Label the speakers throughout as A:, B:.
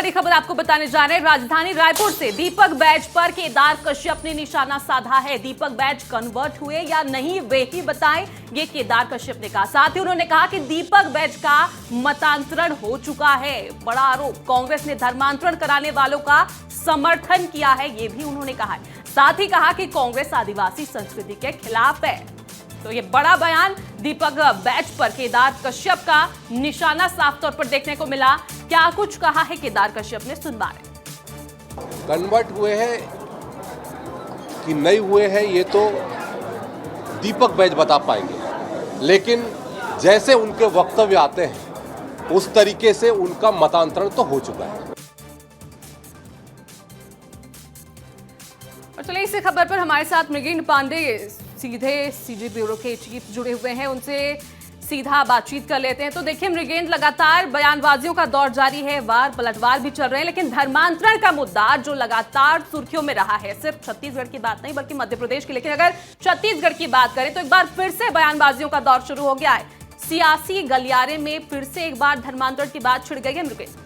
A: बड़ी खबर आपको बताने जा रहे हैं। राजधानी रायपुर से दीपक बैज पर केदार कश्यप ने निशाना साधा है। दीपक बैज कन्वर्ट हुए या नहीं वे ही बताएं, ये केदार कश्यप ने कहा। साथ ही उन्होंने कहा कि दीपक बैज का मतांतरण हो चुका है। बड़ा आरोप, कांग्रेस ने धर्मांतरण कराने वालों का समर्थन किया है, ये भी उन्होंने कहा है। साथ ही कहा कि कांग्रेस आदिवासी संस्कृति के खिलाफ है। तो ये बड़ा बयान दीपक बैज पर केदार कश्यप का निशाना साफ तौर पर देखने को मिला। क्या कुछ कहा है केदार कश्यप ने, सुन पा रहे।
B: कन्वर्ट हुए हैं कि नहीं हुए हैं ये तो दीपक बैज बता पाएंगे, लेकिन जैसे उनके वक्तव्य आते हैं उस तरीके से उनका मतांतरण तो हो चुका है।
A: और चलिए इसी खबर पर हमारे साथ मृगेंद्र पांडे सीधे सीजी ब्यूरो के चीफ जुड़े हुए हैं, उनसे सीधा बातचीत कर लेते हैं। तो देखिए मृगेंद्र, लगातार बयानबाजियों का दौर जारी है, वार पलटवार भी चल रहे हैं, लेकिन धर्मांतरण का मुद्दा जो लगातार सुर्खियों में रहा है, सिर्फ छत्तीसगढ़ की बात नहीं बल्कि मध्य प्रदेश की। लेकिन अगर छत्तीसगढ़ की बात करें तो एक बार फिर से बयानबाजियों का दौर शुरू हो गया है। सियासी गलियारे में फिर से एक बार धर्मांतरण की बात छिड़ गई है। मृगेंद्र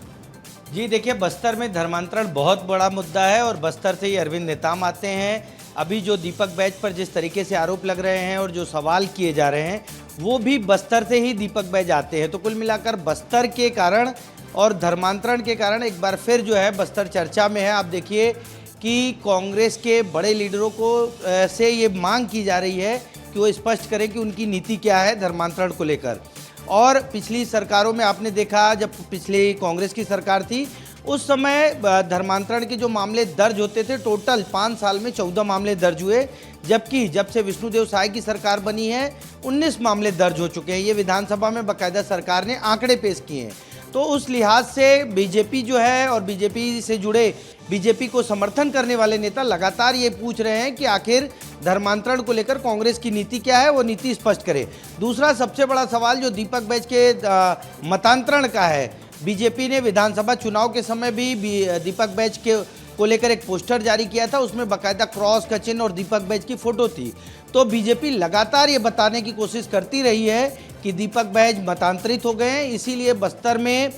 C: जी देखिए, बस्तर में धर्मांतरण बहुत बड़ा मुद्दा है और बस्तर से ही अरविंद नेताम आते हैं। अभी जो दीपक बैज पर जिस तरीके से आरोप लग रहे हैं और जो सवाल किए जा रहे हैं वो भी बस्तर से ही दीपक बैज आते हैं। तो कुल मिलाकर बस्तर के कारण और धर्मांतरण के कारण एक बार फिर जो है बस्तर चर्चा में है। आप देखिए कि कांग्रेस के बड़े लीडरों को से ये मांग की जा रही है कि वो स्पष्ट करें कि उनकी नीति क्या है धर्मांतरण को लेकर। और पिछली सरकारों में आपने देखा, जब पिछली कांग्रेस की सरकार थी उस समय धर्मांतरण के जो मामले दर्ज होते थे, टोटल 5 साल में 14 मामले दर्ज हुए, जबकि जब से विष्णुदेव साय की सरकार बनी है 19 मामले दर्ज हो चुके हैं। ये विधानसभा में बाकायदा सरकार ने आंकड़े पेश किए हैं। तो उस लिहाज से बीजेपी जो है और बीजेपी से जुड़े बीजेपी को समर्थन करने वाले नेता लगातार ये पूछ रहे हैं कि आखिर धर्मांतरण को लेकर कांग्रेस की नीति क्या है, वो नीति स्पष्ट करे। दूसरा सबसे बड़ा सवाल जो दीपक बैज के मतांतरण का है, बीजेपी ने विधानसभा चुनाव के समय भी दीपक बैज को लेकर एक पोस्टर जारी किया था, उसमें बाकायदा क्रॉस का चिन्ह और दीपक बैज की फोटो थी। तो बीजेपी लगातार ये बताने की कोशिश करती रही है कि दीपक बैज मतांतरित हो गए हैं, इसीलिए बस्तर में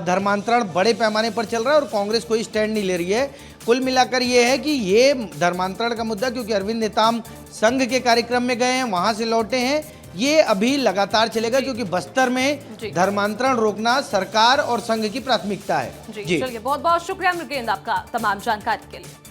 C: धर्मांतरण बड़े पैमाने पर चल रहा है और कांग्रेस कोई स्टैंड नहीं ले रही है। कुल मिलाकर ये है कि ये धर्मांतरण का मुद्दा, क्योंकि अरविंद नेताम संघ के कार्यक्रम में गए हैं, वहां से लौटे हैं, ये अभी लगातार चलेगा, क्योंकि बस्तर में धर्मांतरण रोकना सरकार और संघ की प्राथमिकता है।
A: जी चलिए, बहुत बहुत शुक्रिया मृगेंद्र आपका तमाम जानकारी के लिए।